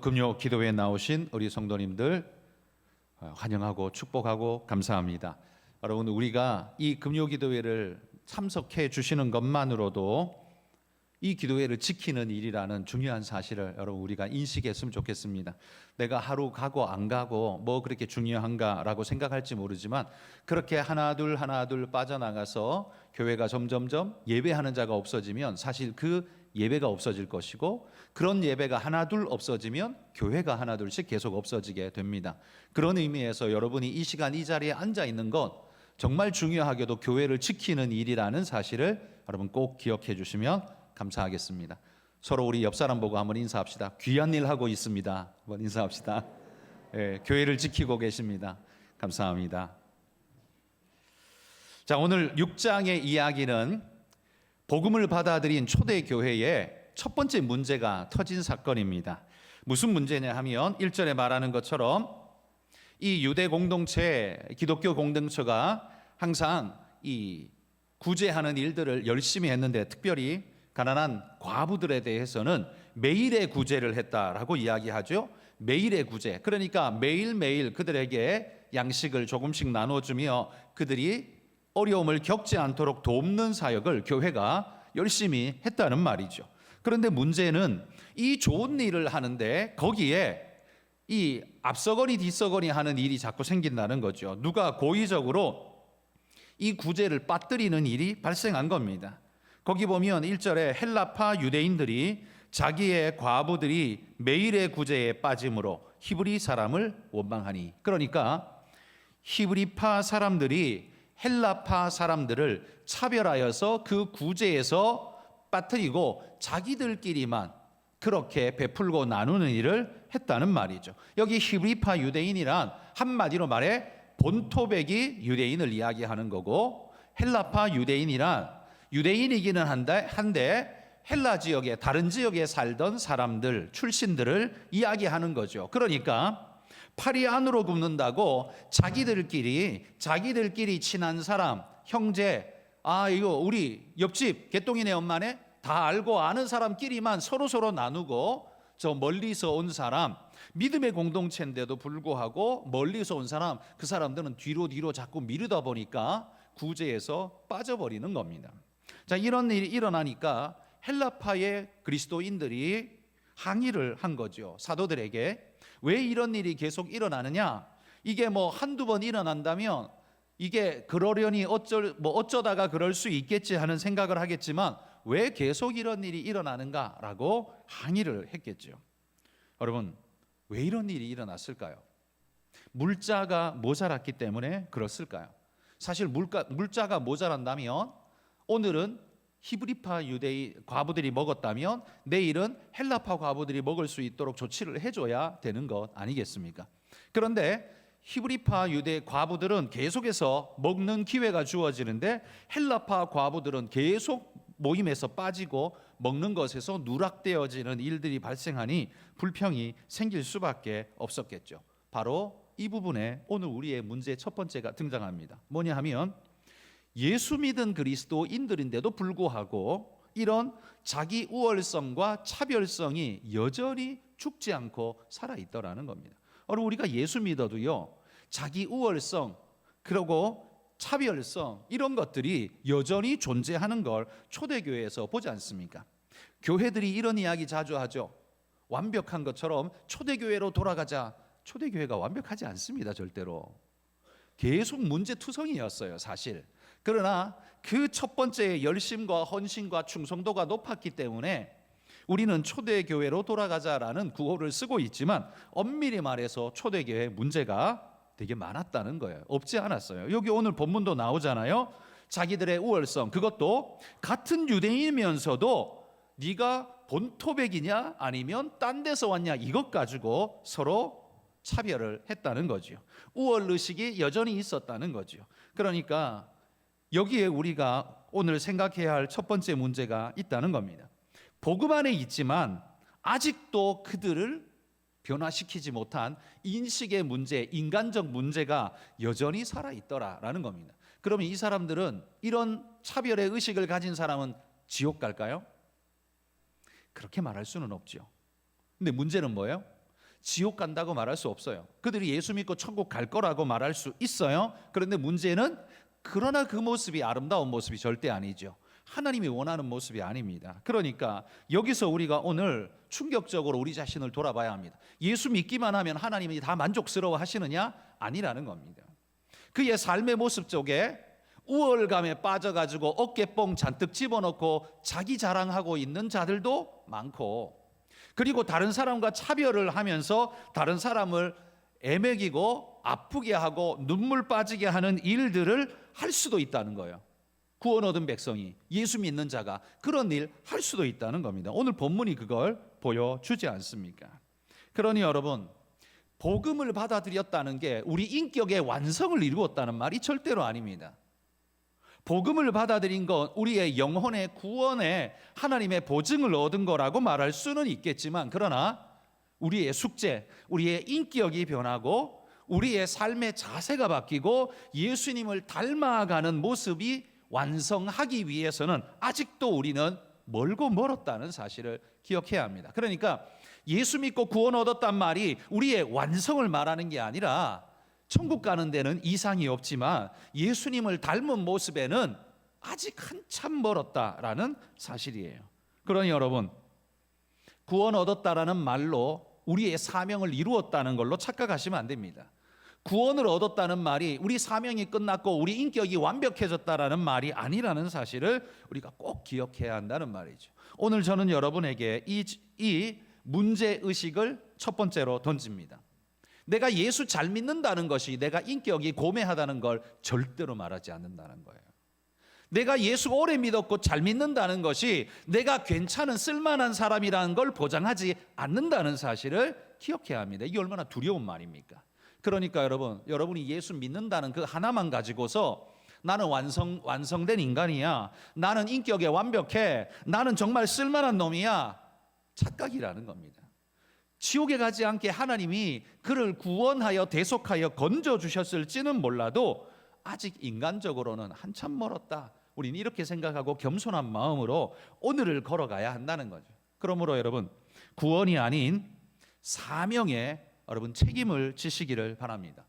오늘도 금요 기도회에 나오신 우리 성도님들 환영하고 축복하고 감사합니다. 여러분, 우리가 이 금요 기도회를 참석해 주시는 것만으로도 이 기도회를 지키는 일이라는 중요한 사실을 여러분 우리가 인식했으면 좋겠습니다. 내가 하루 가고 안 가고 뭐 그렇게 중요한가라고 생각할지 모르지만 그렇게 하나 둘 빠져나가서 교회가 점점점 예배하는 자가 없어지면 사실 그 예배가 없어질 것이고, 그런 예배가 하나 둘 없어지면 교회가 하나 둘씩 계속 없어지게 됩니다. 그런 의미에서 여러분이 이 시간 이 자리에 앉아 있는 것 정말 중요하게도 교회를 지키는 일이라는 사실을 여러분 꼭 기억해 주시면 감사하겠습니다. 서로 우리 옆 사람 보고 한번 인사합시다. 귀한 일 하고 있습니다. 한번 인사합시다. 교회를 지키고 계십니다. 감사합니다. 자, 오늘 6장의 이야기는 복음을 받아들인 초대교회의 첫 번째 문제가 터진 사건입니다. 무슨 문제냐 하면 1절에 말하는 것처럼 이 유대 공동체, 기독교 공동체가 항상 이 구제하는 일들을 열심히 했는데, 특별히 가난한 과부들에 대해서는 매일의 구제를 했다라고 이야기하죠. 매일의 구제. 그러니까 매일매일 그들에게 양식을 조금씩 나눠주며 그들이 어려움을 겪지 않도록 돕는 사역을 교회가 열심히 했다는 말이죠. 그런데 문제는 이 좋은 일을 하는데 거기에 이 앞서거니 뒤서거니 하는 일이 자꾸 생긴다는 거죠. 누가 고의적으로 이 구제를 빠뜨리는 일이 발생한 겁니다. 거기 보면 1절에 헬라파 유대인들이 자기의 과부들이 매일의 구제에 빠짐으로 히브리 사람을 원망하니, 그러니까 히브리파 사람들이 헬라파 사람들을 차별하여서 그 구제에서 빠뜨리고 자기들끼리만 그렇게 베풀고 나누는 일을 했다는 말이죠. 여기 히브리파 유대인이란 한마디로 말해 본토백이 유대인을 이야기하는 거고, 헬라파 유대인이란 유대인이기는 한데 헬라 지역에 다른 지역에 살던 사람들 출신들을 이야기하는 거죠. 그러니까 팔이 안으로 굽는다고 자기들끼리 친한 사람, 형제, 이거 우리 옆집 개똥이네 엄마네, 다 알고 아는 사람끼리만 서로 나누고, 저 멀리서 온 사람, 믿음의 공동체인데도 불구하고 멀리서 온 사람, 그 사람들은 뒤로 자꾸 미루다 보니까 구제에서 빠져버리는 겁니다. 자, 이런 일이 일어나니까 헬라파의 그리스도인들이 항의를 한 거죠. 사도들에게. 왜 이런 일이 계속 일어나느냐? 이게 뭐 한두 번 일어난다면 이게 그러려니 어쩌다가 그럴 수 있겠지 하는 생각을 하겠지만, 왜 계속 이런 일이 일어나는가라고 항의를 했겠죠. 여러분, 왜 이런 일이 일어났을까요? 물자가 모자랐기 때문에 그렇을까요? 사실 물자가 모자란다면 오늘은 히브리파 유대인 과부들이 먹었다면 내일은 헬라파 과부들이 먹을 수 있도록 조치를 해줘야 되는 것 아니겠습니까? 그런데 히브리파 유대 과부들은 계속해서 먹는 기회가 주어지는데 헬라파 과부들은 계속 모임에서 빠지고 먹는 것에서 누락되어지는 일들이 발생하니 불평이 생길 수밖에 없었겠죠. 바로 이 부분에 오늘 우리의 문제 첫 번째가 등장합니다. 뭐냐 하면 예수 믿은 그리스도인들인데도 불구하고 이런 자기 우월성과 차별성이 여전히 죽지 않고 살아있더라는 겁니다. 우리가 예수 믿어도요, 자기 우월성 그리고 차별성 이런 것들이 여전히 존재하는 걸 초대교회에서 보지 않습니까? 교회들이 이런 이야기 자주 하죠. 완벽한 것처럼 초대교회로 돌아가자. 초대교회가 완벽하지 않습니다. 절대로. 계속 문제투성이었어요, 사실. 그러나 그 첫 번째 열심과 헌신과 충성도가 높았기 때문에 우리는 초대교회로 돌아가자라는 구호를 쓰고 있지만, 엄밀히 말해서 초대교회 문제가 되게 많았다는 거예요. 없지 않았어요. 여기 오늘 본문도 나오잖아요. 자기들의 우월성, 그것도 같은 유대인이면서도 네가 본토백이냐 아니면 딴 데서 왔냐, 이것 가지고 서로 차별을 했다는 거죠. 우월의식이 여전히 있었다는 거죠. 그러니까 여기에 우리가 오늘 생각해야 할 첫 번째 문제가 있다는 겁니다. 복음 안에 있지만 아직도 그들을 변화시키지 못한 인식의 문제, 인간적 문제가 여전히 살아있더라라는 겁니다. 그러면 이 사람들은, 이런 차별의 의식을 가진 사람은 지옥 갈까요? 그렇게 말할 수는 없죠. 근데 문제는 뭐예요? 지옥 간다고 말할 수 없어요. 그들이 예수 믿고 천국 갈 거라고 말할 수 있어요. 그런데 문제는 그러나 그 모습이 아름다운 모습이 절대 아니죠. 하나님이 원하는 모습이 아닙니다. 그러니까 여기서 우리가 오늘 충격적으로 우리 자신을 돌아봐야 합니다. 예수 믿기만 하면 하나님이 다 만족스러워 하시느냐? 아니라는 겁니다. 그의 삶의 모습 속에 우월감에 빠져가지고 어깨뽕 잔뜩 집어넣고 자기 자랑하고 있는 자들도 많고, 그리고 다른 사람과 차별을 하면서 다른 사람을 애매기고 아프게 하고 눈물 빠지게 하는 일들을 할 수도 있다는 거예요. 구원 얻은 백성이, 예수 믿는 자가 그런 일 할 수도 있다는 겁니다. 오늘 본문이 그걸 보여주지 않습니까? 그러니 여러분, 복음을 받아들였다는 게 우리 인격의 완성을 이루었다는 말이 절대로 아닙니다. 복음을 받아들인 건 우리의 영혼의 구원에 하나님의 보증을 얻은 거라고 말할 수는 있겠지만, 그러나 우리의 숙제, 우리의 인격이 변하고 우리의 삶의 자세가 바뀌고 예수님을 닮아가는 모습이 완성하기 위해서는 아직도 우리는 멀고 멀었다는 사실을 기억해야 합니다. 그러니까 예수 믿고 구원 얻었단 말이 우리의 완성을 말하는 게 아니라, 천국 가는 데는 이상이 없지만 예수님을 닮은 모습에는 아직 한참 멀었다라는 사실이에요. 그러니 여러분, 구원 얻었다라는 말로 우리의 사명을 이루었다는 걸로 착각하시면 안 됩니다. 구원을 얻었다는 말이 우리 사명이 끝났고 우리 인격이 완벽해졌다라는 말이 아니라는 사실을 우리가 꼭 기억해야 한다는 말이죠. 오늘 저는 여러분에게 이 문제의식을 첫 번째로 던집니다. 내가 예수 잘 믿는다는 것이 내가 인격이 고매하다는 걸 절대로 말하지 않는다는 거예요. 내가 예수 오래 믿었고 잘 믿는다는 것이 내가 괜찮은 쓸만한 사람이라는 걸 보장하지 않는다는 사실을 기억해야 합니다. 이게 얼마나 두려운 말입니까? 그러니까 여러분이 예수 믿는다는 그 하나만 가지고서 나는 완성된 인간이야, 나는 인격에 완벽해, 나는 정말 쓸만한 놈이야, 착각이라는 겁니다. 지옥에 가지 않게 하나님이 그를 구원하여 대속하여 건져주셨을지는 몰라도 아직 인간적으로는 한참 멀었다, 우리는 이렇게 생각하고 겸손한 마음으로 오늘을 걸어가야 한다는 거죠. 그러므로 여러분, 구원이 아닌 사명에 여러분 책임을 지시기를 바랍니다.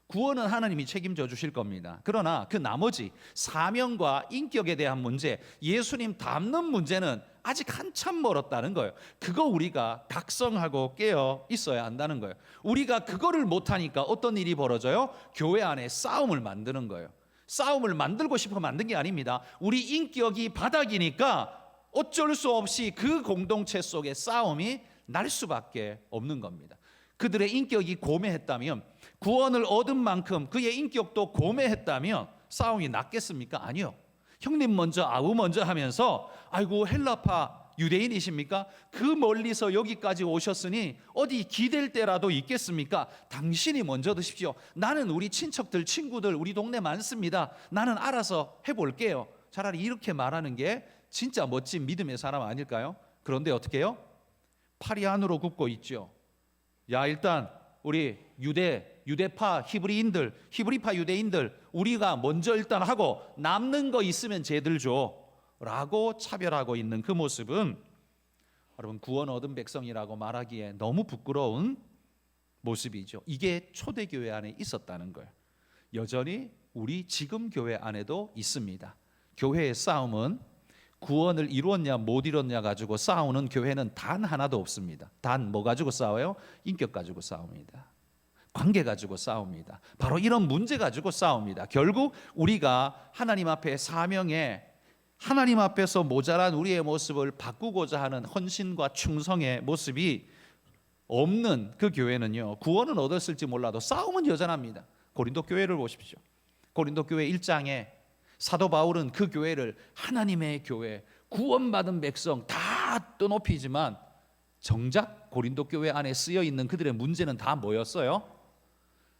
구원은 하나님이 책임져 주실 겁니다. 그러나 그 나머지 사명과 인격에 대한 문제, 예수님 닮는 문제는 아직 한참 멀었다는 거예요. 그거 우리가 각성하고 깨어 있어야 한다는 거예요. 우리가 그거를 못하니까 어떤 일이 벌어져요? 교회 안에 싸움을 만드는 거예요. 싸움을 만들고 싶어 만든 게 아닙니다. 우리 인격이 바닥이니까 어쩔 수 없이 그 공동체 속에 싸움이 날 수밖에 없는 겁니다. 그들의 인격이 고매했다면, 구원을 얻은 만큼 그의 인격도 고매했다면 싸움이 났겠습니까? 아니요. 형님 먼저 아우 먼저 하면서, 아이고 헬라파 유대인이십니까? 그 멀리서 여기까지 오셨으니 어디 기댈 때라도 있겠습니까? 당신이 먼저 드십시오. 나는 우리 친척들, 친구들, 우리 동네 많습니다. 나는 알아서 해볼게요. 차라리 이렇게 말하는 게 진짜 멋진 믿음의 사람 아닐까요? 그런데 어떻게 해요? 팔이 안으로 굽고 있죠. 야, 일단 우리 유대파 히브리파 유대인들 우리가 먼저 일단 하고 남는 거 있으면 쟤들 줘 라고 차별하고 있는 그 모습은 여러분, 구원 얻은 백성이라고 말하기에 너무 부끄러운 모습이죠. 이게 초대교회 안에 있었다는 거예요. 여전히 우리 지금 교회 안에도 있습니다. 교회의 싸움은 구원을 이루었냐 못 이뤘냐 가지고 싸우는 교회는 단 하나도 없습니다. 단 뭐 가지고 싸워요? 인격 가지고 싸웁니다. 관계 가지고 싸웁니다. 바로 이런 문제 가지고 싸웁니다. 결국 우리가 하나님 앞에 사명에, 하나님 앞에서 모자란 우리의 모습을 바꾸고자 하는 헌신과 충성의 모습이 없는 그 교회는요, 구원은 얻었을지 몰라도 싸움은 여전합니다. 고린도 교회를 보십시오. 고린도 교회 1장에 사도 바울은 그 교회를 하나님의 교회, 구원받은 백성 다 떠높이지만 정작 고린도 교회 안에 쓰여 있는 그들의 문제는 다 뭐였어요?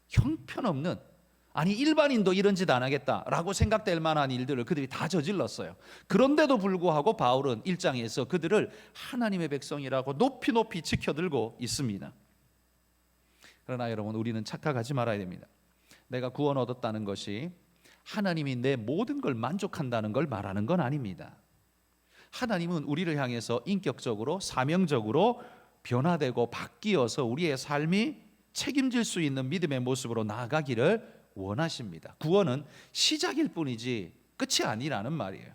형편없는, 아니 일반인도 이런 짓 안 하겠다라고 생각될 만한 일들을 그들이 다 저질렀어요. 그런데도 불구하고 바울은 1장에서 그들을 하나님의 백성이라고 높이 지켜들고 있습니다. 그러나 여러분, 우리는 착각하지 말아야 됩니다. 내가 구원 얻었다는 것이 하나님이 내 모든 걸 만족한다는 걸 말하는 건 아닙니다. 하나님은 우리를 향해서 인격적으로, 사명적으로 변화되고 바뀌어서 우리의 삶이 책임질 수 있는 믿음의 모습으로 나아가기를 원하십니다. 구원은 시작일 뿐이지 끝이 아니라는 말이에요.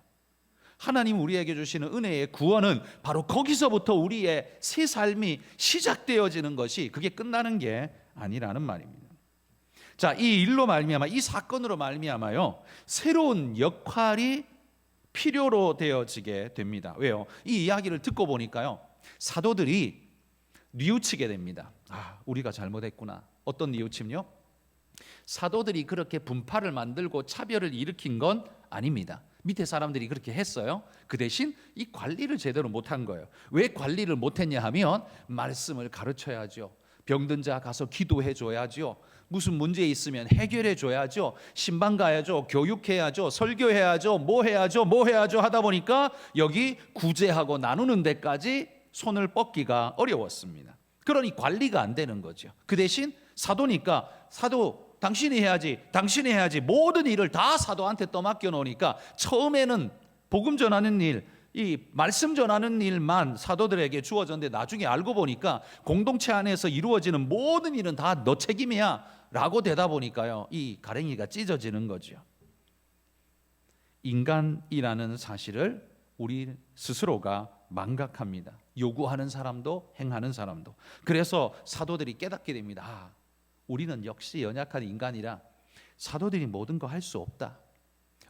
하나님 우리에게 주시는 은혜의 구원은 바로 거기서부터 우리의 새 삶이 시작되어지는 것이, 그게 끝나는 게 아니라는 말입니다. 자, 이 일로 말미암아, 이 사건으로 말미암아요, 새로운 역할이 필요로 되어지게 됩니다. 왜요? 이 이야기를 듣고 보니까요, 사도들이 뉘우치게 됩니다. 우리가 잘못했구나. 어떤 뉘우침요? 사도들이 그렇게 분파를 만들고 차별을 일으킨 건 아닙니다. 밑에 사람들이 그렇게 했어요. 그 대신 이 관리를 제대로 못한 거예요. 왜 관리를 못했냐 하면, 말씀을 가르쳐야죠. 병든 자 가서 기도해 줘야죠. 무슨 문제 있으면 해결해 줘야죠. 신방 가야죠. 교육해야죠. 설교해야죠. 뭐 해야죠 하다 보니까 여기 구제하고 나누는 데까지 손을 뻗기가 어려웠습니다. 그러니 관리가 안 되는 거죠. 그 대신 사도니까, 사도 당신이 해야지 모든 일을 다 사도한테 떠맡겨 놓으니까 처음에는 복음 전하는 일, 이 말씀 전하는 일만 사도들에게 주어졌는데, 나중에 알고 보니까 공동체 안에서 이루어지는 모든 일은 다 너 책임이야 라고 되다 보니까요, 이 가랭이가 찢어지는 거죠. 인간이라는 사실을 우리 스스로가 망각합니다. 요구하는 사람도 행하는 사람도. 그래서 사도들이 깨닫게 됩니다. 우리는 역시 연약한 인간이라 사도들이 모든 거 할 수 없다.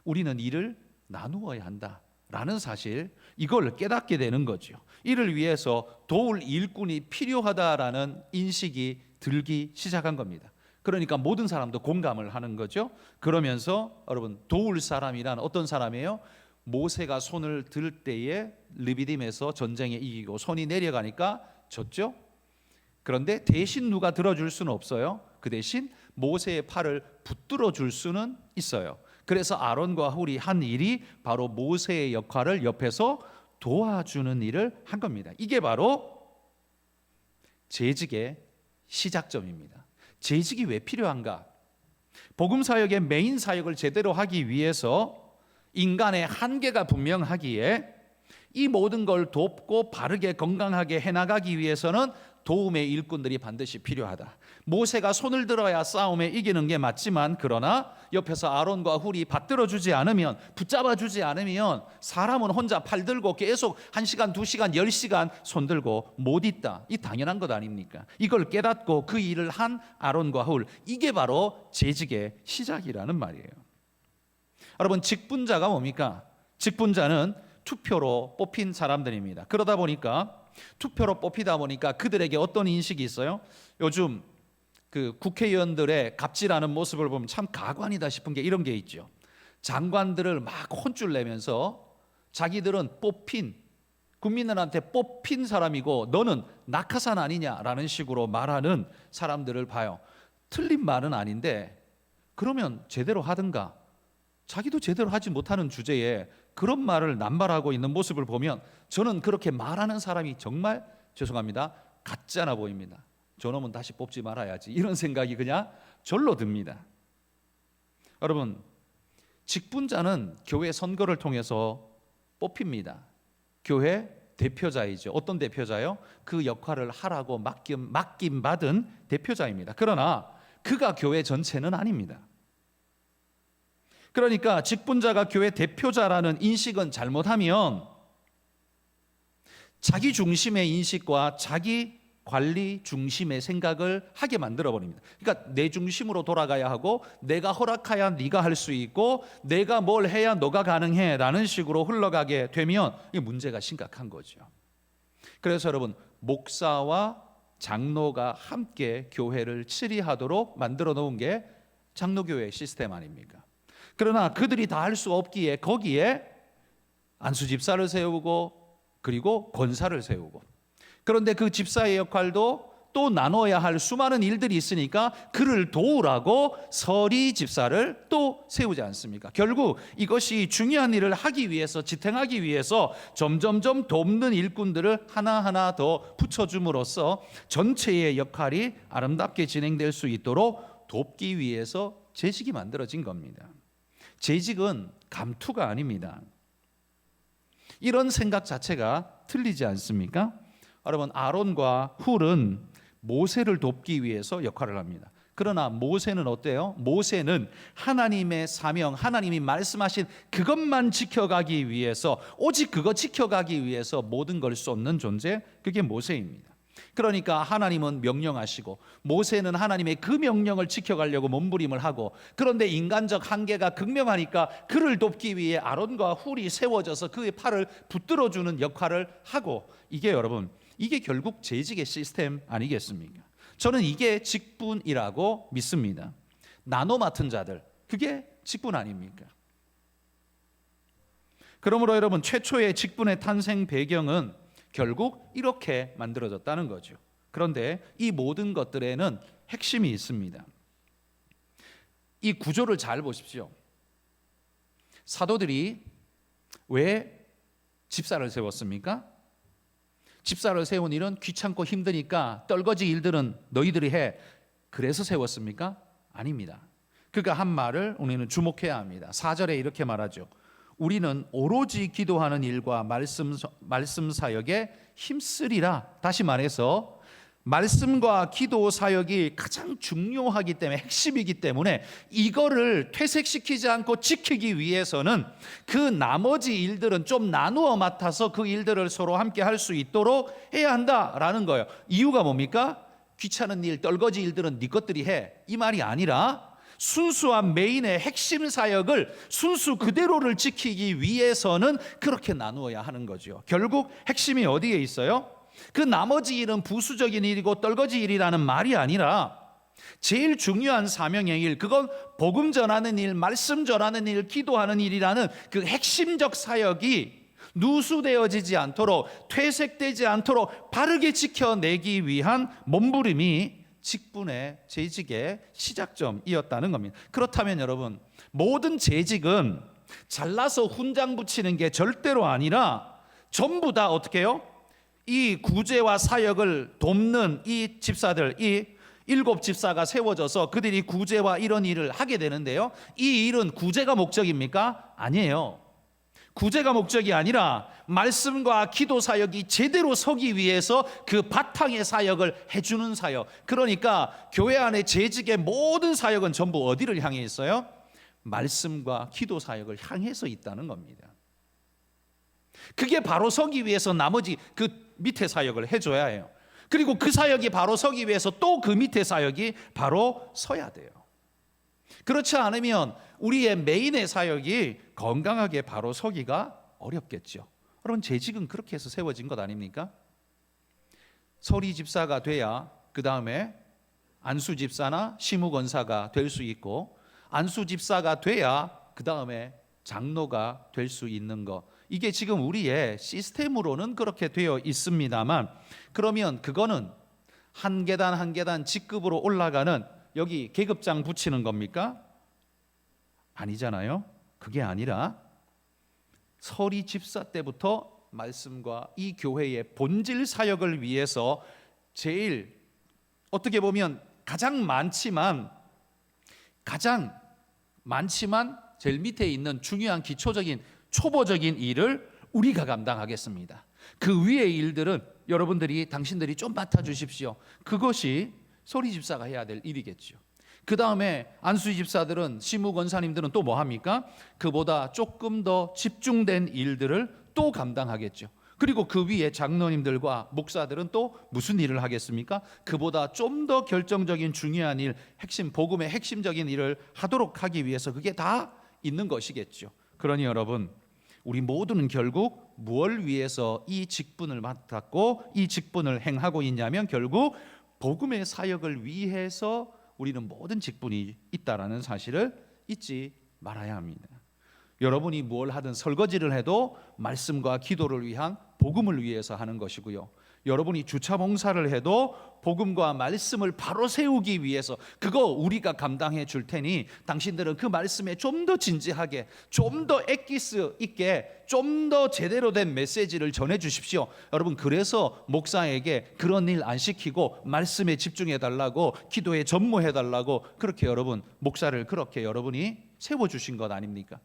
우리는 일을 나누어야 한다 라는 사실, 이걸 깨닫게 되는 거죠. 이를 위해서 도울 일꾼이 필요하다라는 인식이 들기 시작한 겁니다. 그러니까 모든 사람도 공감을 하는 거죠. 그러면서 여러분, 도울 사람이란 어떤 사람이에요? 모세가 손을 들 때에 르비딤에서 전쟁에 이기고 손이 내려가니까 졌죠. 그런데 대신 누가 들어줄 수는 없어요. 그 대신 모세의 팔을 붙들어 줄 수는 있어요. 그래서 아론과 훌이 한 일이 바로 모세의 역할을 옆에서 도와주는 일을 한 겁니다. 이게 바로 재직의 시작점입니다. 재직이 왜 필요한가? 복음 사역의 메인 사역을 제대로 하기 위해서 인간의 한계가 분명하기에 이 모든 걸 돕고 바르게 건강하게 해나가기 위해서는 도움의 일꾼들이 반드시 필요하다. 모세가 손을 들어야 싸움에 이기는 게 맞지만, 그러나 옆에서 아론과 훌이 받들어주지 않으면, 붙잡아주지 않으면 사람은 혼자 팔 들고 계속 1시간, 2시간, 10시간 손 들고 못 있다. 이 당연한 것 아닙니까? 이걸 깨닫고 그 일을 한 아론과 훌, 이게 바로 재직의 시작이라는 말이에요. 여러분, 직분자가 뭡니까? 직분자는 투표로 뽑힌 사람들입니다. 그러다 보니까, 투표로 뽑히다 보니까 그들에게 어떤 인식이 있어요? 요즘 그 국회의원들의 갑질하는 모습을 보면 참 가관이다 싶은 게 이런 게 있죠. 장관들을 막 혼쭐 내면서 자기들은 뽑힌, 국민들한테 뽑힌 사람이고 너는 낙하산 아니냐라는 식으로 말하는 사람들을 봐요. 틀린 말은 아닌데, 그러면 제대로 하든가. 자기도 제대로 하지 못하는 주제에 그런 말을 남발하고 있는 모습을 보면, 저는 그렇게 말하는 사람이 정말, 죄송합니다, 같잖아 보입니다. 저놈은 다시 뽑지 말아야지, 이런 생각이 그냥 절로 듭니다. 여러분, 직분자는 교회 선거를 통해서 뽑힙니다. 교회 대표자이죠. 어떤 대표자요? 그 역할을 하라고 맡김 받은 대표자입니다. 그러나 그가 교회 전체는 아닙니다. 그러니까 직분자가 교회 대표자라는 인식은 잘못하면 자기 중심의 인식과 자기 관리 중심의 생각을 하게 만들어 버립니다. 그러니까 내 중심으로 돌아가야 하고, 내가 허락해야 네가 할 수 있고, 내가 뭘 해야 너가 가능해 라는 식으로 흘러가게 되면 이 문제가 심각한 거죠. 그래서 여러분, 목사와 장로가 함께 교회를 치리하도록 만들어 놓은 게 장로교회 시스템 아닙니까? 그러나 그들이 다 할 수 없기에 거기에 안수 집사를 세우고, 그리고 권사를 세우고, 그런데 그 집사의 역할도 또 나눠야 할 수많은 일들이 있으니까 그를 도우라고 서리 집사를 또 세우지 않습니까? 결국 이것이 중요한 일을 하기 위해서, 지탱하기 위해서 점점점 돕는 일꾼들을 하나하나 더 붙여줌으로써 전체의 역할이 아름답게 진행될 수 있도록 돕기 위해서 재직이 만들어진 겁니다. 재직은 감투가 아닙니다. 이런 생각 자체가 틀리지 않습니까? 여러분, 아론과 훌은 모세를 돕기 위해서 역할을 합니다. 그러나 모세는 어때요? 모세는 하나님의 사명, 하나님이 말씀하신 그것만 지켜가기 위해서, 오직 그거 지켜가기 위해서 모든 걸 쏟는 존재, 그게 모세입니다. 그러니까 하나님은 명령하시고 모세는 하나님의 그 명령을 지켜가려고 몸부림을 하고, 그런데 인간적 한계가 극명하니까 그를 돕기 위해 아론과 훌이 세워져서 그의 팔을 붙들어주는 역할을 하고, 이게 여러분, 이게 결국 재직의 시스템 아니겠습니까? 저는 이게 직분이라고 믿습니다. 나눠 맡은 자들, 그게 직분 아닙니까? 그러므로 여러분, 최초의 직분의 탄생 배경은 결국 이렇게 만들어졌다는 거죠. 그런데 이 모든 것들에는 핵심이 있습니다. 이 구조를 잘 보십시오. 사도들이 왜 집사를 세웠습니까? 집사를 세운 일은 귀찮고 힘드니까 떨거지 일들은 너희들이 해, 그래서 세웠습니까? 아닙니다. 그가 한 말을 우리는 주목해야 합니다. 4절에 이렇게 말하죠. 우리는 오로지 기도하는 일과 말씀 사역에 힘쓰리라. 다시 말해서 말씀과 기도 사역이 가장 중요하기 때문에, 핵심이기 때문에 이거를 퇴색시키지 않고 지키기 위해서는 그 나머지 일들은 좀 나누어 맡아서 그 일들을 서로 함께 할 수 있도록 해야 한다라는 거예요. 이유가 뭡니까? 귀찮은 일, 떨거지 일들은 네 것들이 해, 이 말이 아니라 순수한 메인의 핵심 사역을 순수 그대로를 지키기 위해서는 그렇게 나누어야 하는 거죠. 결국 핵심이 어디에 있어요? 그 나머지 일은 부수적인 일이고 떨거지 일이라는 말이 아니라 제일 중요한 사명의 일, 그건 복음 전하는 일, 말씀 전하는 일, 기도하는 일이라는 그 핵심적 사역이 누수되어지지 않도록, 퇴색되지 않도록 바르게 지켜내기 위한 몸부림이 직분의 재직의 시작점이었다는 겁니다. 그렇다면 여러분, 모든 재직은 잘라서 훈장 붙이는 게 절대로 아니라 전부 다 어떻게 해요? 이 구제와 사역을 돕는 이 집사들, 이 7 집사가 세워져서 그들이 구제와 이런 일을 하게 되는데요, 이 일은 구제가 목적입니까? 아니에요. 구제가 목적이 아니라 말씀과 기도 사역이 제대로 서기 위해서 그 바탕의 사역을 해주는 사역. 그러니까 교회 안에 재직의 모든 사역은 전부 어디를 향해 있어요? 말씀과 기도 사역을 향해서 있다는 겁니다. 그게 바로 서기 위해서 나머지 그 밑에 사역을 해줘야 해요. 그리고 그 사역이 바로 서기 위해서 또 그 밑에 사역이 바로 서야 돼요. 그렇지 않으면 우리의 메인의 사역이 건강하게 바로 서기가 어렵겠죠. 여러분, 재직은 그렇게 해서 세워진 것 아닙니까? 서리 집사가 돼야 그 다음에 안수 집사나 시무 권사가 될 수 있고, 안수 집사가 돼야 그 다음에 장로가 될 수 있는 것, 이게 지금 우리의 시스템으로는 그렇게 되어 있습니다만, 그러면 그거는 한 계단 한 계단 직급으로 올라가는, 여기 계급장 붙이는 겁니까? 아니잖아요. 그게 아니라 서리 집사 때부터 말씀과 이 교회의 본질 사역을 위해서 제일, 어떻게 보면 가장 많지만 제일 밑에 있는 중요한 기초적인 초보적인 일을 우리가 감당하겠습니다. 그 위의 일들은 여러분들이, 당신들이 좀 맡아주십시오. 그것이 서리 집사가 해야 될 일이겠죠. 그 다음에 안수 집사들은, 시무 권사님들은 또 뭐 합니까? 그보다 조금 더 집중된 일들을 또 감당하겠죠. 그리고 그 위에 장로님들과 목사들은 또 무슨 일을 하겠습니까? 그보다 좀 더 결정적인 중요한 일, 핵심, 복음의 핵심적인 일을 하도록 하기 위해서 그게 다 있는 것이겠죠. 그러니 여러분, 우리 모두는 결국 무엇을 위해서 이 직분을 맡았고 이 직분을 행하고 있냐면, 결국 복음의 사역을 위해서 우리는 모든 직분이 있다라는 사실을 잊지 말아야 합니다. 여러분이 뭘 하든, 설거지를 해도 말씀과 기도를 위한, 복음을 위해서 하는 것이고요, 여러분이 주차 봉사를 해도 복음과 말씀을 바로 세우기 위해서, 그거 우리가 감당해 줄 테니 당신들은 그 말씀에 좀 더 진지하게, 좀 더 엑기스 있게, 좀 더 제대로 된 메시지를 전해 주십시오. 여러분, 그래서 목사에게 그런 일 안 시키고 말씀에 집중해 달라고, 기도에 전무해 달라고, 그렇게 여러분, 목사를 그렇게 여러분이 세워 주신 것 아닙니까?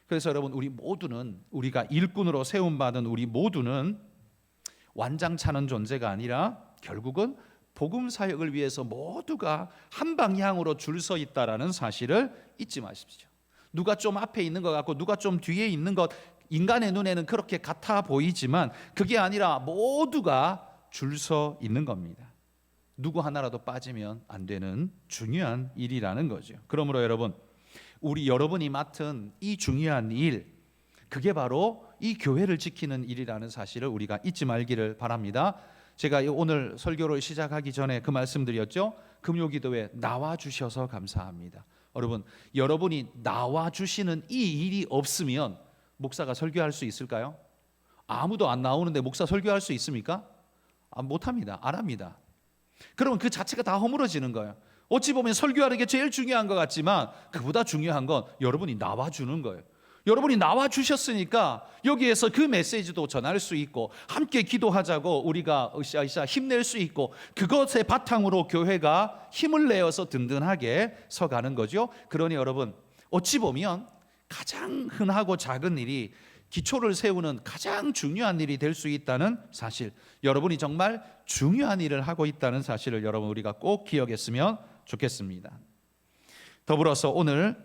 그래서 여러분, 우리 모두는, 우리가 일꾼으로 세움받은 우리 모두는 완장차는 존재가 아니라 결국은 복음 사역을 위해서 모두가 한 방향으로 줄 서 있다라는 사실을 잊지 마십시오. 누가 좀 앞에 있는 것 같고 누가 좀 뒤에 있는 것, 인간의 눈에는 그렇게 같아 보이지만 그게 아니라 모두가 줄 서 있는 겁니다. 누구 하나라도 빠지면 안 되는 중요한 일이라는 거죠. 그러므로 여러분, 여러분이 맡은 이 중요한 일, 그게 바로 이 교회를 지키는 일이라는 사실을 우리가 잊지 말기를 바랍니다. 제가 오늘 설교를 시작하기 전에 그 말씀드렸죠. 금요기도에 나와 주셔서 감사합니다. 여러분, 여러분이 나와 주시는 이 일이 없으면 목사가 설교할 수 있을까요? 아무도 안 나오는데 목사 설교할 수 있습니까? 못합니다. 안 합니다. 그러면 그 자체가 다 허물어지는 거예요. 어찌 보면 설교하는 게 제일 중요한 것 같지만 그보다 중요한 건 여러분이 나와 주는 거예요. 여러분이 나와 주셨으니까 여기에서 그 메시지도 전할 수 있고 함께 기도하자고 우리가 으쌰으쌰 힘낼 수 있고 그것의 바탕으로 교회가 힘을 내어서 든든하게 서가는 거죠. 그러니 여러분, 어찌 보면 가장 흔하고 작은 일이 기초를 세우는 가장 중요한 일이 될 수 있다는 사실, 여러분이 정말 중요한 일을 하고 있다는 사실을 여러분 우리가 꼭 기억했으면 좋겠습니다. 더불어서 오늘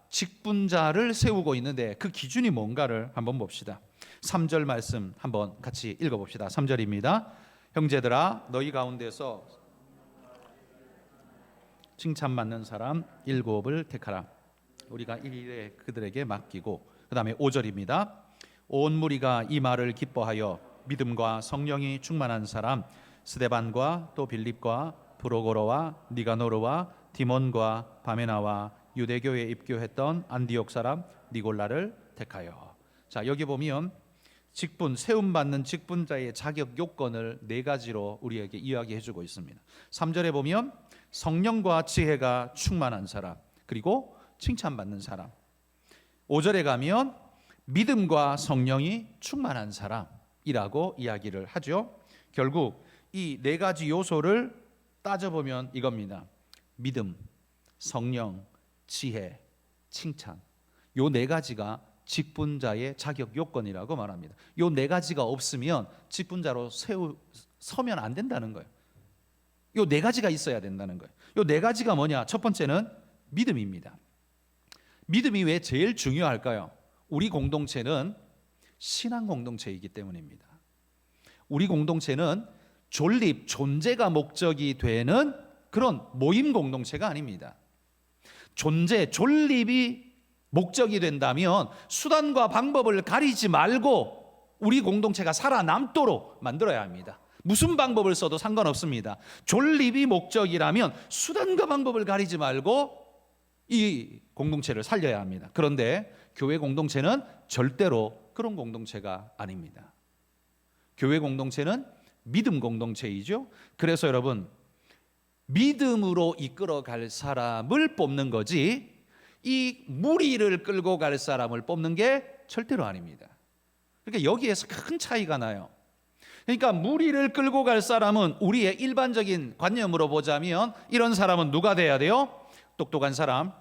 직분자를 세우고 있는데 그 기준이 뭔가를 한번 봅시다. 3절 말씀 한번 같이 읽어봅시다. 3절입니다. 형제들아, 너희 가운데서 칭찬받는 사람 7을 택하라. 우리가 일일에 그들에게 맡기고, 그 다음에 5절입니다. 온 무리가 이 말을 기뻐하여 믿음과 성령이 충만한 사람 스데반과 또 빌립과 브로고로와 니가노르와 디몬과 바메나와 유대교에 입교했던 안디옥 사람 니골라를 택하여. 자, 여기 보면 세움받는 직분자의 자격 요건을 4가지로 우리에게 이야기해 주고 있습니다. 3절에 보면 성령과 지혜가 충만한 사람, 그리고 칭찬받는 사람. 5절에 가면 믿음과 성령이 충만한 사람이라고 이야기를 하죠. 결국 이 4가지 요소를 따져보면 이겁니다. 믿음, 성령, 지혜, 칭찬. 요 4가지가 직분자의 자격 요건이라고 말합니다. 요 4가지가 없으면 직분자로 서면 안 된다는 거예요. 요 4가지가 있어야 된다는 거예요. 요 4가지가 뭐냐? 첫 번째는 믿음입니다. 믿음이 왜 제일 중요할까요? 우리 공동체는 신앙 공동체이기 때문입니다. 우리 공동체는 존재가 목적이 되는 그런 모임 공동체가 아닙니다. 존립이 목적이 된다면 수단과 방법을 가리지 말고 우리 공동체가 살아남도록 만들어야 합니다. 무슨 방법을 써도 상관없습니다. 존립이 목적이라면 수단과 방법을 가리지 말고 이 공동체를 살려야 합니다. 그런데 교회 공동체는 절대로 그런 공동체가 아닙니다. 교회 공동체는 믿음 공동체이죠. 그래서 여러분, 믿음으로 이끌어갈 사람을 뽑는 거지 이 무리를 끌고 갈 사람을 뽑는 게 절대로 아닙니다. 그러니까 여기에서 큰 차이가 나요. 그러니까 무리를 끌고 갈 사람은 우리의 일반적인 관념으로 보자면 이런 사람은 누가 돼야 돼요? 똑똑한 사람,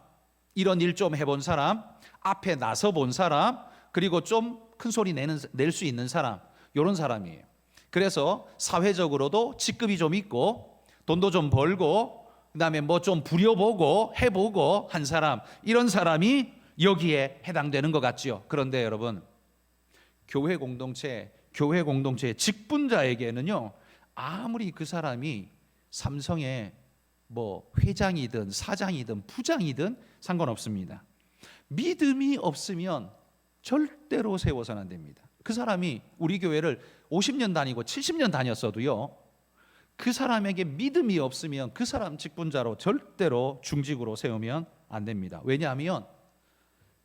이런 일 좀 해본 사람, 앞에 나서 본 사람, 그리고 좀 큰 소리 낼 수 있는 사람, 이런 사람이에요. 그래서 사회적으로도 직급이 좀 있고 돈도 좀 벌고 그다음에 뭐 좀 부려보고 해보고 한 사람, 이런 사람이 여기에 해당되는 것 같죠. 그런데 여러분, 교회 공동체의 직분자에게는요, 아무리 그 사람이 삼성의 뭐 회장이든 사장이든 부장이든 상관없습니다. 믿음이 없으면 절대로 세워서는 안 됩니다. 그 사람이 우리 교회를 50년 다니고 70년 다녔어도요, 그 사람에게 믿음이 없으면 그 사람 직분자로 절대로 중직으로 세우면 안 됩니다. 왜냐하면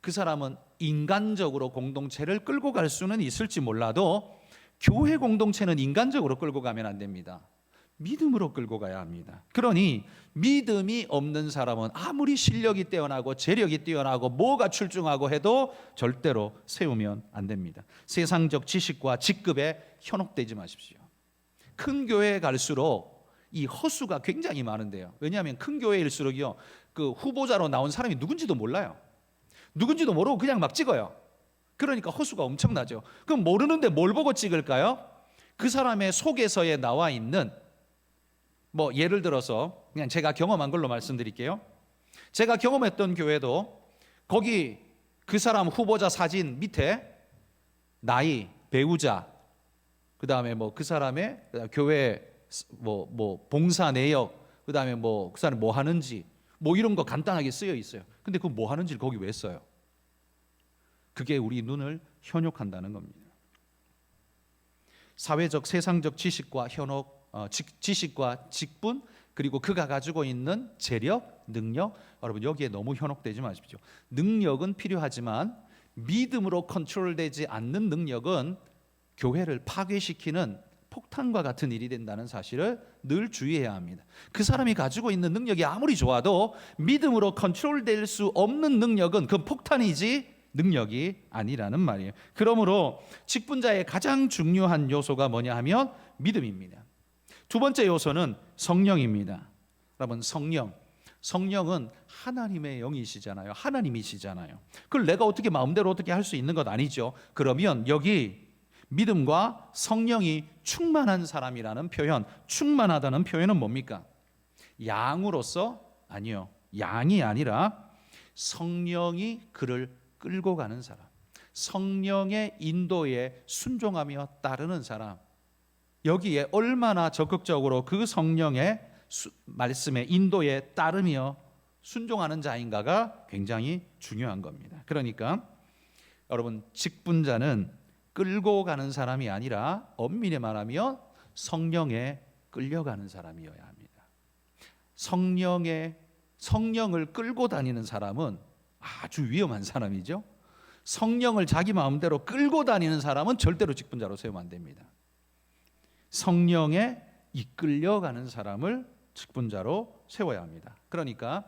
그 사람은 인간적으로 공동체를 끌고 갈 수는 있을지 몰라도 교회 공동체는 인간적으로 끌고 가면 안 됩니다. 믿음으로 끌고 가야 합니다. 그러니 믿음이 없는 사람은 아무리 실력이 뛰어나고 재력이 뛰어나고 뭐가 출중하고 해도 절대로 세우면 안 됩니다. 세상적 지식과 직급에 현혹되지 마십시오. 큰 교회에 갈수록 이 허수가 굉장히 많은데요. 왜냐하면 큰 교회일수록요, 그 후보자로 나온 사람이 누군지도 몰라요. 누군지도 모르고 그냥 막 찍어요. 그러니까 허수가 엄청나죠. 그럼 모르는데 뭘 보고 찍을까요? 그 사람의 속에서에 나와 있는, 뭐 예를 들어서 그냥 제가 경험한 걸로 말씀드릴게요. 제가 경험했던 교회도 거기 그 사람 후보자 사진 밑에 나이, 배우자, 그다음에 뭐 그 사람의 교회 뭐 봉사 내역, 그다음에 뭐 그 사람이 뭐 하는지 뭐 이런 거 간단하게 쓰여 있어요. 근데 그 뭐 하는지를 거기 왜 써요? 그게 우리 눈을 현혹한다는 겁니다. 사회적 세상적 지식과 현혹, 지식과 직분, 그리고 그가 가지고 있는 재력, 능력, 여러분 여기에 너무 현혹되지 마십시오. 능력은 필요하지만 믿음으로 컨트롤되지 않는 능력은 교회를 파괴시키는 폭탄과 같은 일이 된다는 사실을 늘 주의해야 합니다. 그 사람이 가지고 있는 능력이 아무리 좋아도 믿음으로 컨트롤될 수 없는 능력은 그 폭탄이지 능력이 아니라는 말이에요. 그러므로 직분자의 가장 중요한 요소가 뭐냐 하면 믿음입니다. 두 번째 요소는 성령입니다. 여러분, 성령은 하나님의 영이시잖아요. 하나님이시잖아요. 그걸 내가 어떻게 마음대로 어떻게 할 수 있는 것 아니죠. 그러면 여기 믿음과 성령이 충만한 사람이라는 표현, 충만하다는 표현은 뭡니까? 양으로서? 아니요. 양이 아니라 성령이 그를 끌고 가는 사람, 성령의 인도에 순종하며 따르는 사람, 여기에 얼마나 적극적으로 그 성령의 말씀에 인도에 따르며 순종하는 자인가가 굉장히 중요한 겁니다. 그러니까 여러분, 직분자는 끌고 가는 사람이 아니라 엄밀히 말하면 성령에 끌려가는 사람이어야 합니다. 성령을 끌고 다니는 사람은 아주 위험한 사람이죠. 성령을 자기 마음대로 끌고 다니는 사람은 절대로 직분자로 세우면 안 됩니다. 성령에 이끌려가는 사람을 직분자로 세워야 합니다. 그러니까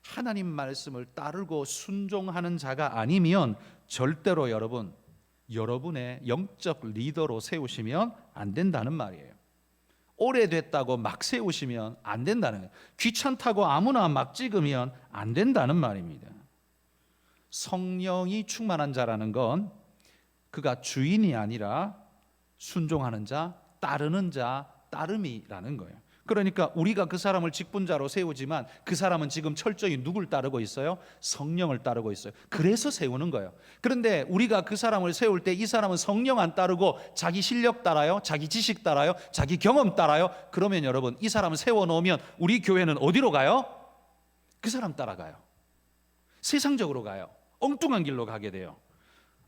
하나님 말씀을 따르고 순종하는 자가 아니면 절대로 여러분의 영적 리더로 세우시면 안 된다는 말이에요. 오래됐다고 막 세우시면 안 된다는 거예요. 귀찮다고 아무나 막 찍으면 안 된다는 말입니다. 성령이 충만한 자라는 건 그가 주인이 아니라 순종하는 자, 따르는 자, 따름이라는 거예요. 그러니까 우리가 그 사람을 직분자로 세우지만 그 사람은 지금 철저히 누굴 따르고 있어요? 성령을 따르고 있어요. 그래서 세우는 거예요. 그런데 우리가 그 사람을 세울 때 이 사람은 성령 안 따르고 자기 실력 따라요, 자기 지식 따라요, 자기 경험 따라요. 그러면 여러분, 이 사람을 세워놓으면 우리 교회는 어디로 가요? 그 사람 따라가요. 세상적으로 가요. 엉뚱한 길로 가게 돼요.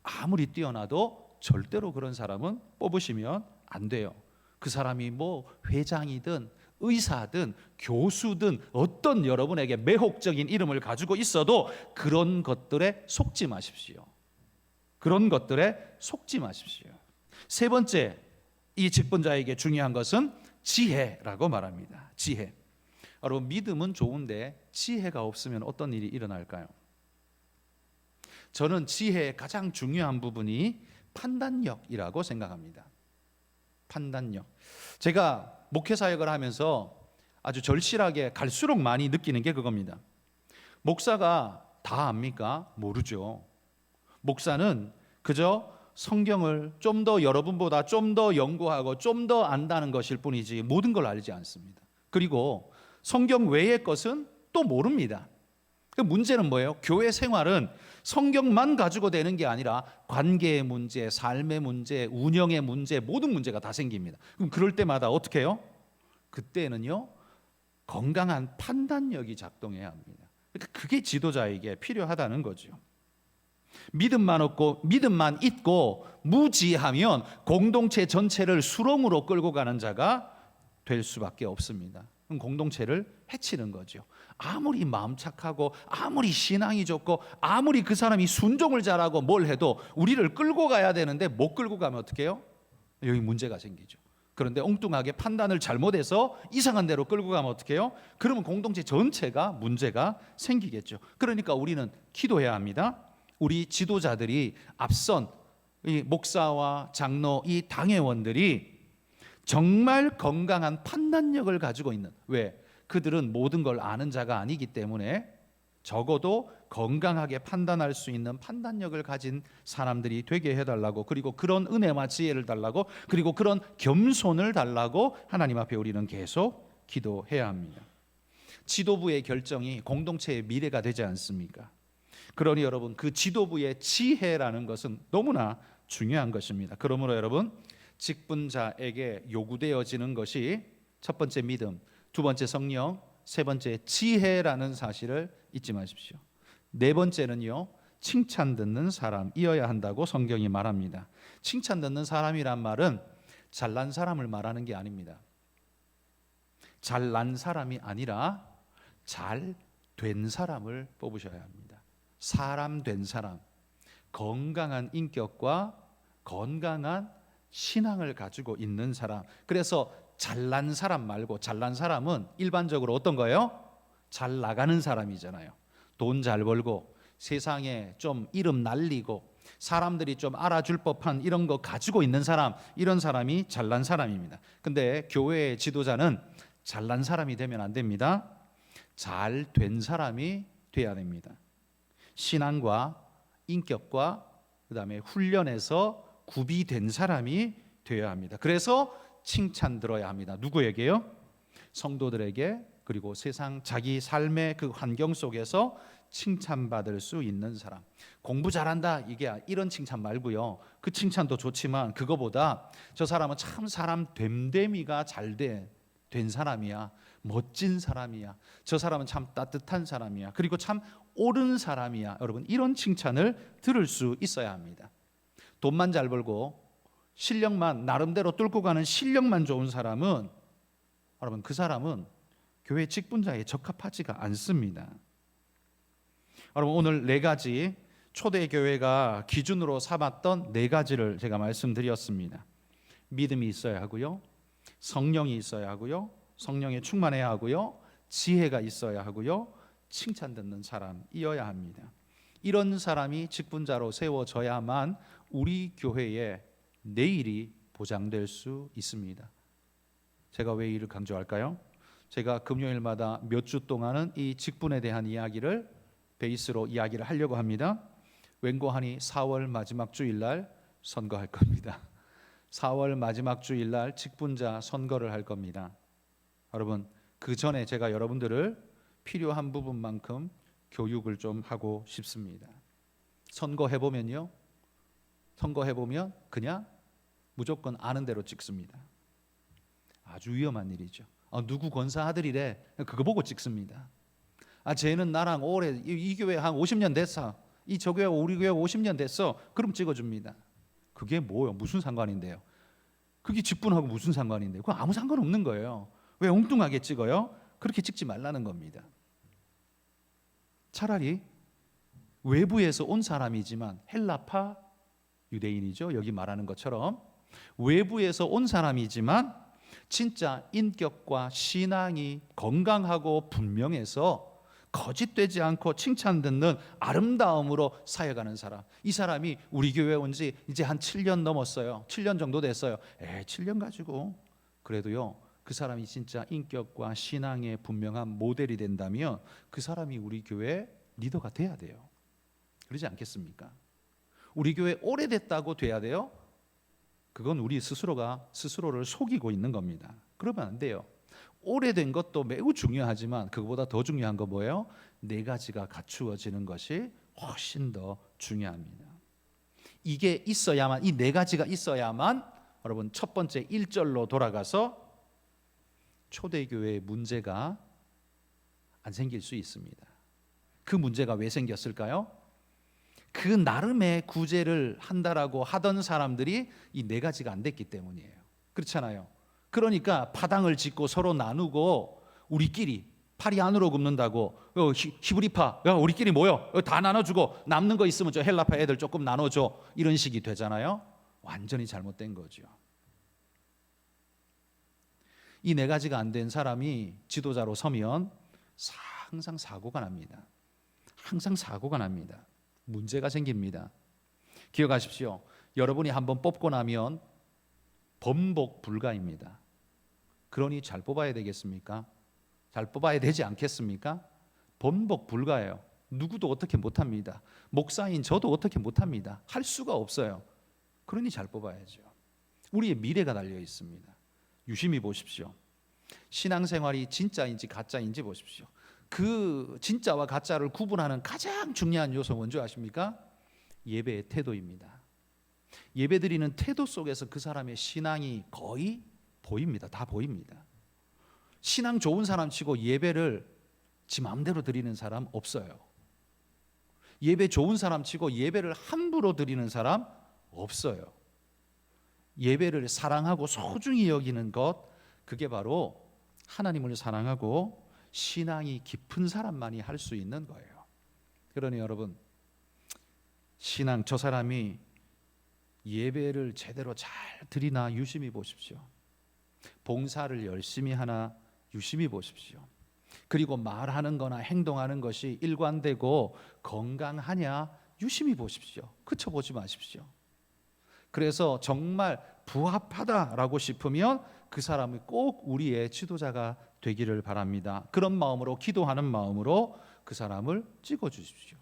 아무리 뛰어나도 절대로 그런 사람은 뽑으시면 안 돼요. 그 사람이 뭐 회장이든 의사든 교수든 어떤 여러분에게 매혹적인 이름을 가지고 있어도 그런 것들에 속지 마십시오. 그런 것들에 속지 마십시오. 세 번째, 이 직분자에게 중요한 것은 지혜라고 말합니다. 지혜. 여러분, 믿음은 좋은데 지혜가 없으면 어떤 일이 일어날까요? 저는 지혜의 가장 중요한 부분이 판단력이라고 생각합니다. 판단력. 제가 목회 사역을 하면서 아주 절실하게 갈수록 많이 느끼는 게 그겁니다. 목사가 다 압니까? 모르죠. 목사는 그저 성경을 좀 더 여러분보다 좀 더 연구하고 좀 더 안다는 것일 뿐이지 모든 걸 알지 않습니다. 그리고 성경 외의 것은 또 모릅니다. 그 문제는 뭐예요? 교회 생활은 성경만 가지고 되는 게 아니라 관계의 문제, 삶의 문제, 운영의 문제, 모든 문제가 다 생깁니다. 그럼 그럴 때마다 어떻게 해요? 그때는요, 건강한 판단력이 작동해야 합니다. 그러니까 그게 지도자에게 필요하다는 거죠. 믿음만 있고 무지하면 공동체 전체를 수렁으로 끌고 가는 자가 될 수밖에 없습니다. 그럼 공동체를 해치는 거죠. 아무리 마음 착하고 아무리 신앙이 좋고 아무리 그 사람이 순종을 잘하고 뭘 해도 우리를 끌고 가야 되는데 못 끌고 가면 어떻게 해요? 여기 문제가 생기죠. 그런데 엉뚱하게 판단을 잘못해서 이상한 데로 끌고 가면 어떻게 해요? 그러면 공동체 전체가 문제가 생기겠죠. 그러니까 우리는 기도해야 합니다. 우리 지도자들이 앞선 이 목사와 장로, 이 당회원들이 정말 건강한 판단력을 가지고 있는, 왜? 그들은 모든 걸 아는 자가 아니기 때문에 적어도 건강하게 판단할 수 있는 판단력을 가진 사람들이 되게 해달라고, 그리고 그런 은혜와 지혜를 달라고, 그리고 그런 겸손을 달라고 하나님 앞에 우리는 계속 기도해야 합니다. 지도부의 결정이 공동체의 미래가 되지 않습니까? 그러니 여러분, 그 지도부의 지혜라는 것은 너무나 중요한 것입니다. 그러므로 여러분, 직분자에게 요구되어지는 것이 첫 번째 믿음, 두 번째 성령, 세 번째 지혜라는 사실을 잊지 마십시오. 네 번째는요, 칭찬 듣는 사람이어야 한다고 성경이 말합니다. 칭찬 듣는 사람이란 말은 잘난 사람을 말하는 게 아닙니다. 잘난 사람이 아니라 잘 된 사람을 뽑으셔야 합니다. 사람 된 사람, 건강한 인격과 건강한 신앙을 가지고 있는 사람. 그래서 잘난 사람 말고, 잘난 사람은 일반적으로 어떤 거예요? 잘 나가는 사람이잖아요. 돈 잘 벌고 세상에 좀 이름 날리고 사람들이 좀 알아줄 법한 이런 거 가지고 있는 사람, 이런 사람이 잘난 사람입니다. 근데 교회의 지도자는 잘난 사람이 되면 안 됩니다. 잘 된 사람이 돼야 됩니다. 신앙과 인격과 그다음에 훈련에서 구비된 사람이 되어야 합니다. 그래서 칭찬 들어야 합니다. 누구에게요? 성도들에게, 그리고 세상 자기 삶의 그 환경 속에서 칭찬받을 수 있는 사람. 공부 잘한다, 이게 이런 칭찬 말고요. 그 칭찬도 좋지만 그거보다 저 사람은 참 사람 됨됨이가 잘 된 사람이야, 멋진 사람이야, 저 사람은 참 따뜻한 사람이야, 그리고 참 옳은 사람이야. 여러분, 이런 칭찬을 들을 수 있어야 합니다. 돈만 잘 벌고 실력만 나름대로 뚫고 가는 실력만 좋은 사람은, 여러분, 그 사람은 교회 직분자에 적합하지가 않습니다. 여러분, 오늘 네 가지 초대교회가 기준으로 삼았던 네 가지를 제가 말씀드렸습니다. 믿음이 있어야 하고요, 성령이 있어야 하고요, 성령에 충만해야 하고요, 지혜가 있어야 하고요, 칭찬 듣는 사람이어야 합니다. 이런 사람이 직분자로 세워져야만 우리 교회의 내일이 보장될 수 있습니다. 제가 왜 이를 강조할까요? 제가 금요일마다 몇 주 동안은 이 직분에 대한 이야기를 베이스로 이야기를 하려고 합니다. 웬고하니 4월 마지막 주일날 선거할 겁니다. 4월 마지막 주일날 직분자 선거를 할 겁니다. 여러분, 그 전에 제가 여러분들을 필요한 부분만큼 교육을 좀 하고 싶습니다. 선거해보면 그냥 무조건 아는 대로 찍습니다. 아주 위험한 일이죠. 누구 권사 아들이래, 그거 보고 찍습니다. 쟤는 나랑 오래 이 교회 한 50년 됐어, 저 교회 우리 교회 50년 됐어, 그럼 찍어줍니다. 그게 뭐요? 무슨 상관인데요? 그게 직분하고 무슨 상관인데요? 그건 아무 상관없는 거예요. 왜 엉뚱하게 찍어요? 그렇게 찍지 말라는 겁니다. 차라리 외부에서 온 사람이지만 헬라파 유대인이죠, 여기 말하는 것처럼 외부에서 온 사람이지만 진짜 인격과 신앙이 건강하고 분명해서 거짓되지 않고 칭찬 듣는 아름다움으로 사역하는 사람. 이 사람이 우리 교회 온 지 이제 한 7년 넘었어요. 7년 정도 됐어요. 7년 가지고 그래도요, 그 사람이 진짜 인격과 신앙에 분명한 모델이 된다면 그 사람이 우리 교회 리더가 돼야 돼요. 그러지 않겠습니까? 우리 교회 오래됐다고 돼야 돼요? 그건 우리 스스로가 스스로를 속이고 있는 겁니다. 그러면 안 돼요. 오래된 것도 매우 중요하지만 그것보다 더 중요한 거 뭐예요? 네 가지가 갖추어지는 것이 훨씬 더 중요합니다. 이게 있어야만, 이 네 가지가 있어야만 여러분, 첫 번째 1절로 돌아가서 초대교회의 문제가 안 생길 수 있습니다. 그 문제가 왜 생겼을까요? 그 나름의 구제를 한다라고 하던 사람들이 이 네 가지가 안 됐기 때문이에요. 그렇잖아요. 그러니까 파당을 짓고 서로 나누고 우리끼리 팔이 안으로 굽는다고 히브리파 우리끼리 모여 다 나눠주고 남는 거 있으면 저 헬라파 애들 조금 나눠줘, 이런 식이 되잖아요. 완전히 잘못된 거죠. 이 네 가지가 안 된 사람이 지도자로 서면 항상 사고가 납니다. 항상 사고가 납니다. 문제가 생깁니다. 기억하십시오. 여러분이 한번 뽑고 나면 번복 불가입니다. 그러니 잘 뽑아야 되겠습니까? 잘 뽑아야 되지 않겠습니까? 번복 불가예요. 누구도 어떻게 못합니다. 목사인 저도 어떻게 못합니다. 할 수가 없어요. 그러니 잘 뽑아야죠. 우리의 미래가 달려 있습니다. 유심히 보십시오. 신앙생활이 진짜인지 가짜인지 보십시오. 그 진짜와 가짜를 구분하는 가장 중요한 요소 뭔지 아십니까? 예배의 태도입니다. 예배드리는 태도 속에서 그 사람의 신앙이 거의 보입니다. 다 보입니다. 신앙 좋은 사람 치고 예배를 지 마음대로 드리는 사람 없어요. 예배 좋은 사람 치고 예배를 함부로 드리는 사람 없어요. 예배를 사랑하고 소중히 여기는 것, 그게 바로 하나님을 사랑하고 신앙이 깊은 사람만이 할 수 있는 거예요. 그러니 여러분, 신앙, 저 사람이 예배를 제대로 잘 드리나 유심히 보십시오. 봉사를 열심히 하나 유심히 보십시오. 그리고 말하는 거나 행동하는 것이 일관되고 건강하냐 유심히 보십시오. 그쳐보지 마십시오. 그래서 정말 부합하다라고 싶으면 그 사람이 꼭 우리의 지도자가 되기를 바랍니다. 그런 마음으로, 기도하는 마음으로 그 사람을 찍어주십시오.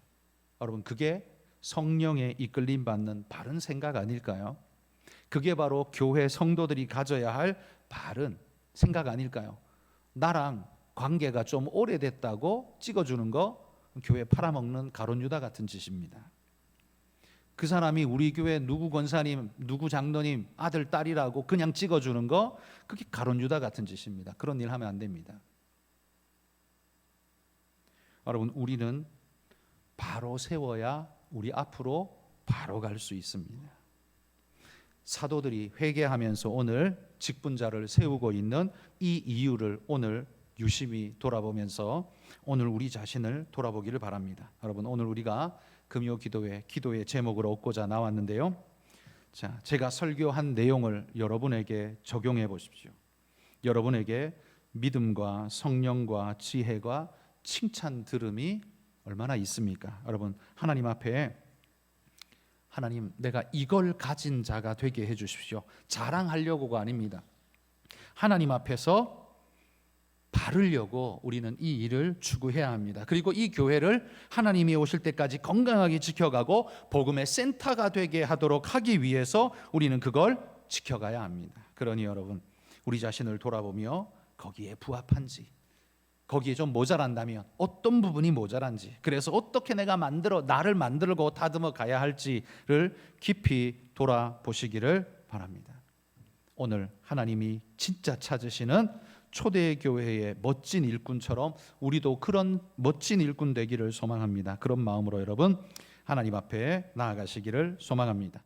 여러분, 그게 성령의 이끌림 받는 바른 생각 아닐까요? 그게 바로 교회 성도들이 가져야 할 바른 생각 아닐까요? 나랑 관계가 좀 오래됐다고 찍어주는 거, 교회 팔아먹는 가룟 유다 같은 짓입니다. 그 사람이 우리 교회 누구 권사님, 누구 장로님 아들, 딸이라고 그냥 찍어주는 거, 그게 가룟 유다 같은 짓입니다. 그런 일 하면 안 됩니다. 여러분, 우리는 바로 세워야 우리 앞으로 바로 갈 수 있습니다. 사도들이 회개하면서 오늘 직분자를 세우고 있는 이 이유를 오늘 유심히 돌아보면서 오늘 우리 자신을 돌아보기를 바랍니다. 여러분, 오늘 우리가 금요 기도의 제목을 얻고자 나왔는데요. 자, 제가 설교한 내용을 여러분에게 적용해 보십시오. 여러분에게 믿음과 성령과 지혜가 칭찬 들음이 얼마나 있습니까? 여러분, 하나님 앞에 하나님, 내가 이걸 가진 자가 되게 해 주십시오. 자랑하려고가 아닙니다. 하나님 앞에서 바르려고 우리는 이 일을 추구해야 합니다. 그리고 이 교회를 하나님이 오실 때까지 건강하게 지켜가고 복음의 센터가 되게 하도록 하기 위해서 우리는 그걸 지켜가야 합니다. 그러니 여러분, 우리 자신을 돌아보며 거기에 부합한지, 거기에 좀 모자란다면 어떤 부분이 모자란지, 그래서 어떻게 내가 나를 만들고 다듬어 가야 할지를 깊이 돌아보시기를 바랍니다. 오늘 하나님이 진짜 찾으시는 초대교회의 멋진 일꾼처럼 우리도 그런 멋진 일꾼 되기를 소망합니다. 그런 마음으로 여러분, 하나님 앞에 나아가시기를 소망합니다.